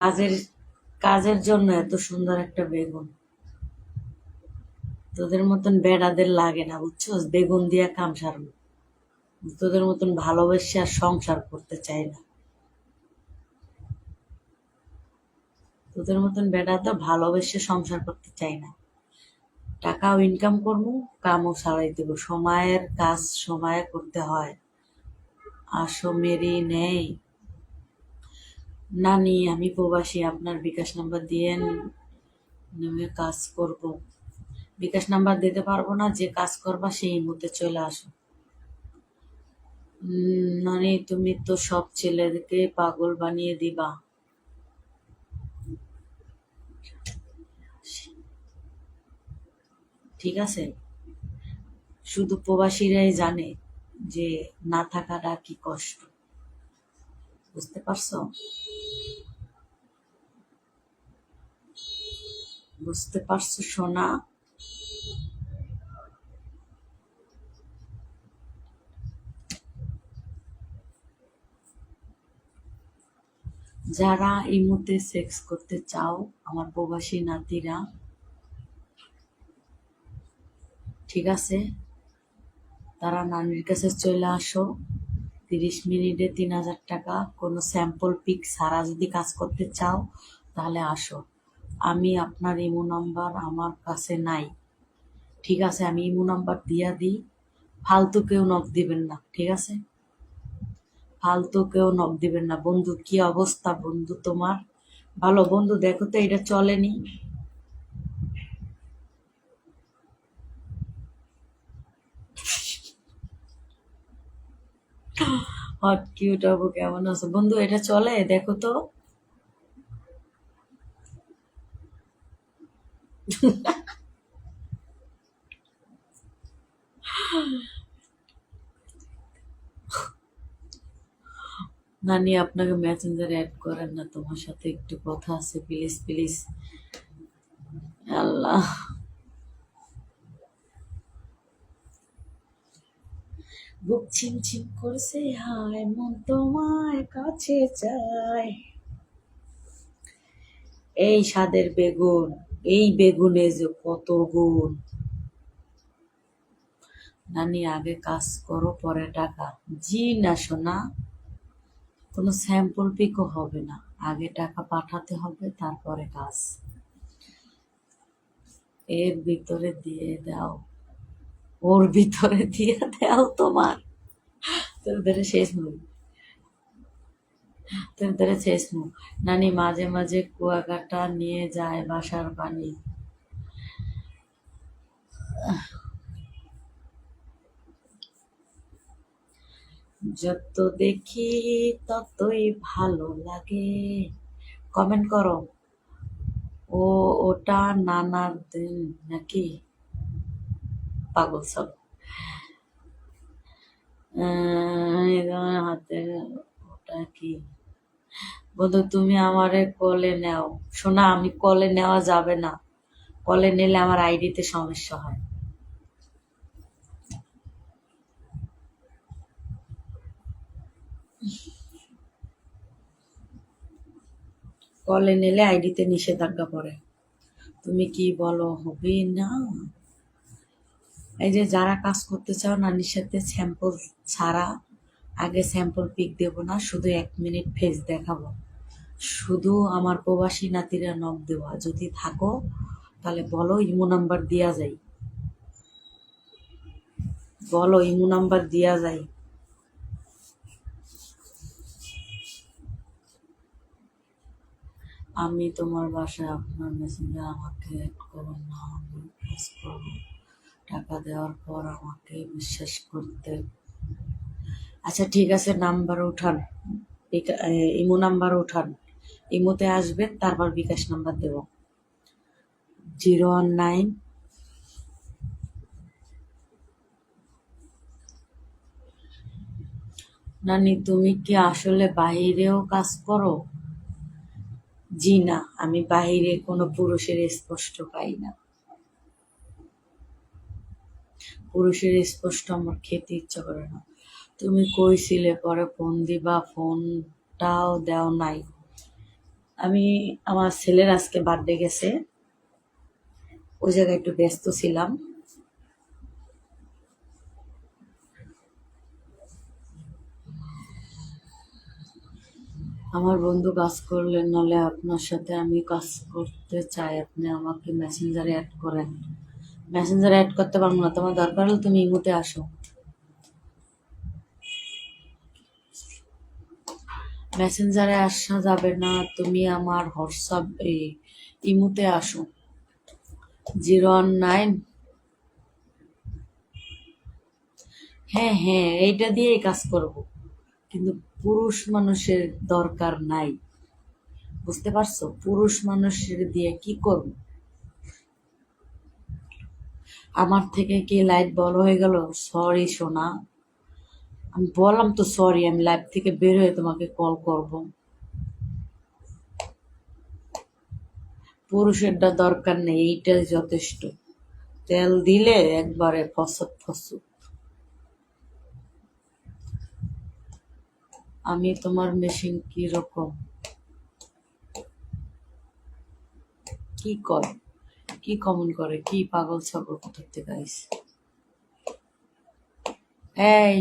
কাজের কাজের জন্য এত সুন্দর একটা বেগুন। তোদের মতন বেড়াদের লাগে না, বুঝছস? বেগুন দিয়া কাম সারবো। তোদের মতন ভালোবেসে আর সংসার করতে চাই না। তোদের মতন বেড়া তো ভালোবেসে সংসার করতে চাই না। টাকাও ইনকাম করবো, কামও সারাই দেবো। সময়ের কাজ সময়ে করতে হয়। আসো মেরি নেই। নানি, আমি প্রবাসী, আপনার বিকাশ নাম্বার দিয়েন, আমি কাজ করব। বিকাশ নাম্বার দিতে পারবো না, যে কাজ করবা সেই মুহূর্তে চলে আসো। নানি, তুমি তো সব ছেলেদেরকে পাগল বানিয়ে দিবা। ঠিক আছে, শুধু প্রবাসীরাই জানে যে না থাকাটা কি কষ্ট। বুঝতে পারছো? বুঝতে পারছো সোনা? যারা ইমোতে সেক্স করতে চাও, আমার প্রবাসী নাতিরা, ঠিক আছে, তারা নানির কাছে চলে আসো। 30 মিনিটে 3000 টাকা। কোনো স্যাম্পল পিক ছাড়া যদি কাজ করতে চাও তাহলে আসো। আমি আপনার ইমো নাম্বার আমার কাছে নাই। ঠিক আছে, আমি ইমো নাম্বার দিয়া দিই। ফালতু কেউ নক দিবেন না, ঠিক আছে? ফালতু কেউ নক দিবেন না। বন্ধু, কি অবস্থা বন্ধু তোমার? ভালো বন্ধু, দেখো তো এটা চলেনি। হট কিউট হবো, কেমন আছো বন্ধু? এটা চলে, দেখো তো। নানি, আপনাকে মেসেঞ্জারে অ্যাড করেন না, তোমার সাথে একটু কথা আছে, প্লিজ প্লিজ। আল্লাহ, বুক ছিমছিম করছে, হায় মন তোমায় কাছে চায়। এই স্বাদের বেগুন, এই বেগুনে যে কত গুণ। নানি, আগে কাজ করো পরে টাকা। জি না সোনা, কোনো স্যাম্পল পিকও হবে না। আগে টাকা পাঠাতে হবে, তারপরে কাজ। এর ভিতরে দিয়ে দাও, ওর ভিতরে দিয়ে দাও তোমার। তোদের শেষ মুখ, তোদের শেষ মুখ। নানি, মাঝে মাঝে কুয়াকাটা নিয়ে যায় বাসার পানি। যত দেখি ততই ভালো লাগে। কমেন্ট করো। ও, ওটা নানার দিন নাকি? পাগল সব। এই তোমার হাতে ওটা কি? বন্ধু, তুমি আমারে কলে নেও। শোনা, আমি কলে নেওয়া যাবে না। কলে নিলে আমার আইডিতে সমস্যা হয়। কলে নিলে আইডিতে নিষেধাজ্ঞা পড়ে। তুমি কি বলো, হবে না? এই যে যারা কাজ করতে চাও নানির সাথে, স্যাম্পল ছাড়া, আগে স্যাম্পল পিক দেব না, শুধু 1 মিনিট ফেস দেখাবো। শুধু আমার প্রবাসী নাতিরা নক দেওয়া। যদি থাকো তাহলে বলো, ইমো নাম্বার দিয়া যায়। বলো, ইমো নাম্বার দিয়া যায়। আমি তোমার বাসায়, আপনার মেসেঞ্জার আমাকে অ্যাড করো না, আমি কাজ করবো। টাকা দেওয়ার পর আমাকে বিশ্বাস করতে। আচ্ছা ঠিক আছে, নাম্বার উঠান। ইমো নাম্বার উঠান। ইমোতে আসবেন, তারপর বিকাশ নাম্বার দেব। 019। নানি, তুমি কি আসলে বাহিরেও কাজ করো? জি না, আমি বাহিরে কোনো পুরুষের স্পষ্ট পাই না। পুরুষের স্পষ্ট আমার খেতে ইচ্ছা করে না। তুমি কইছিলে পরে ফোন দিবা, ফোনটাও দেও নাই। আমি আমার ছেলের আজকে বার্থডে গেছে, ওই জায়গায় একটু ব্যস্ত ছিলাম। আমার বন্ধু কাজ করলেন, নাহলে আপনার সাথে আমি কাজ করতে চাই, আপনি আমাকে মেসেঞ্জারে অ্যাড করেন। মেসেঞ্জারে অ্যাড করতে পারবো না, তোমার দরকার হলে তুমি ইমুতে আসো। মেসেঞ্জারে আসা যাবে না, তুমি আমার হোয়াটসঅ্যাপ ইমুতে আসো। 019। হ্যাঁ হ্যাঁ, এইটা দিয়েই কাজ করব, কিন্তু পুরুষ মানুষের দরকার নাই, বুঝতে পারছো? পুরুষ মানুষের দিয়ে কি করব? আমার থেকে কি লাইট বড় হয়ে গেল? সরি সোনা, আমি বললাম তো সরি, আমি লাইভ থেকে বের হয়ে তোমাকে কল করব। পুরুষেরটা দরকার নেই, এইটাই যথেষ্ট। তেল দিলে একবারে ফসত ফসত। আমি তোমার মেশিন কি রকম? কি করে, কি কমেন্ট করে, কি পাগল ছাগল কোথার থেকে আইছে? এই,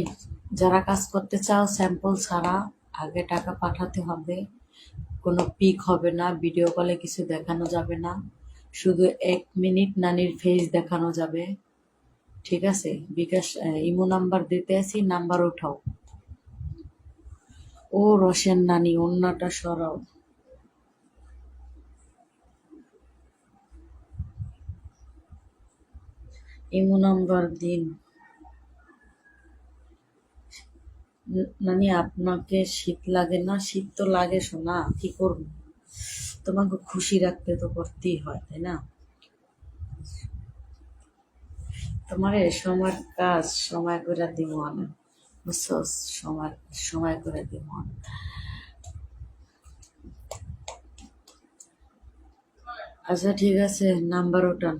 যারা কাজ করতে চাও স্যাম্পল ছাড়া আগে টাকা পাঠাতে হবে। কোনো পিক হবে না, ভিডিও কলে কিছু দেখানো যাবে না, শুধু 1 মিনিট নানির ফেস দেখানো যাবে। ঠিক আছে? বিকাশ ইমো নাম্বার দিতে আসি, নাম্বার উঠাও। ও রসেন নানি, অন্যটা সরাও। ইমো নাম্বার দিন। নানি আপনাকে শীত লাগে না? শীত তো লাগে সোনা, কি করবো? তোমাকে খুশি রাখতে তো করতেই হয়, তাই না? তোমার সময় কাজ সময় করে দিব আমি, বুঝছো? সময় সময় করে দিব আমি। আচ্ছা ঠিক আছে, নাম্বার উঠান,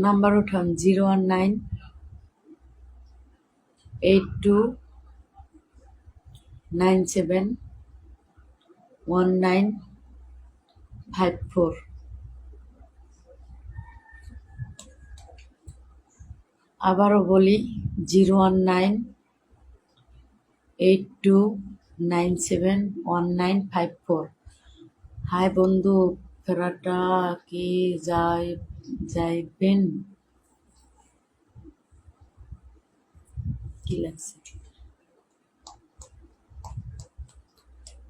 নাম্বার উঠান। 01982971954। আবারও বলি, 01982971954। হাই বন্ধু, ফেরাটা কি যাইবেন? কি লাগছে?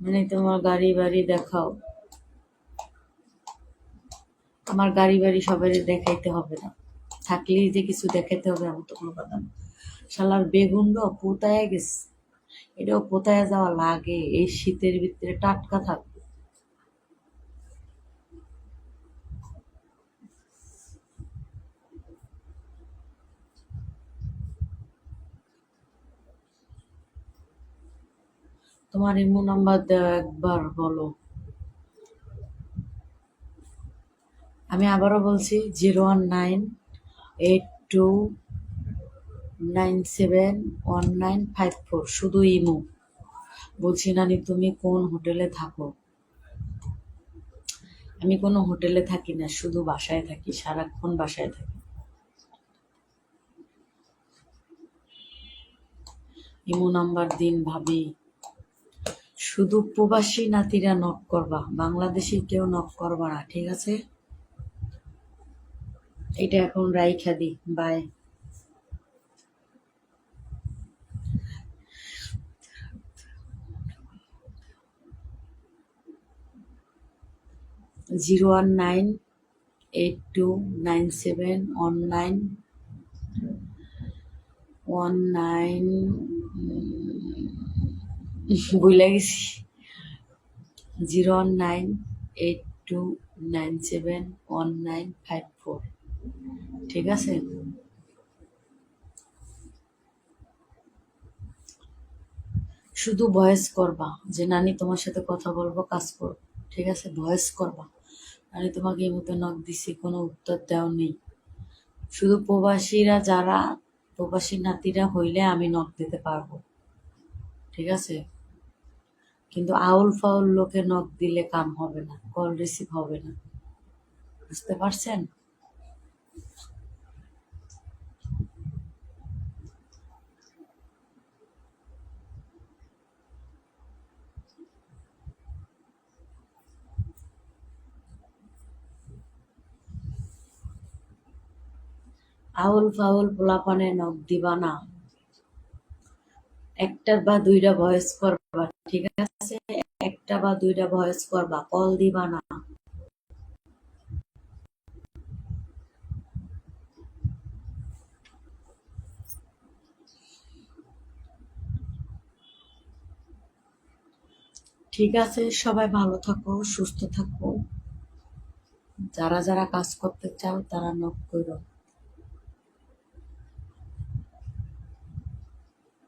মানে তোমার গাড়ি বাড়ি দেখাও। আমার গাড়ি বাড়ি সবাই দেখাইতে হবে না, থাকলেই যে কিছু দেখাইতে হবে এমন তো কোনো কথা না। শালার বেগুনটাও পোতায় গেছে, এটাও পোতায় যাওয়া লাগে, এই শীতের ভিতরে টাটকা থাকবে। তোমার ইমো নাম্বার দেওয়া একবার বলো। আমি আবারও বলছি, 01982971954, শুধু ইমো। বলছি নানি, তুমি কোন হোটেলে থাকো? আমি কোনো হোটেলে থাকি না, শুধু বাসায় থাকি, সারাক্ষণ বাসায় থাকি। ইমো নাম্বার দিন ভাবি। শুধু প্রবাসী নাতিরা নক করবা, বাংলাদেশি কেউ নক করবা না, ঠিক আছে? এটা এখন রাইখা দি, বাই। জিরো ওয়ান নাইন 82971919 ভুলে গেছি। 01982971954, ঠিক আছে? শুধু ভয়েস করবা যে নানি তোমার সাথে কথা বলবো, কাজ করবো, ঠিক আছে? ভয়েস করবা, নানি তোমাকে এই মতো নক দিছি, কোনো উত্তর দেওয়া নেই। শুধু প্রবাসীরা, যারা প্রবাসী নাতিরা হইলে আমি নক দিতে পারবো, ঠিক আছে? কিন্তু আউল ফাউল লোকে নক দিলে কাম হবে না, কল রিসিভ হবে না। বুঝতে পারছেন? আউল ফাউল পোলাপানে নক দিবা না, একটা বা দুইটা ভয়েস করবা, ঠিক আছে? একটা বা দুইটা ভয়েস করবা, কল দিবা না। ঠিক আছে, সবাই ভালো থাকো, সুস্থ থাকো। যারা যারা কাজ করতে চাও তারা নক করো।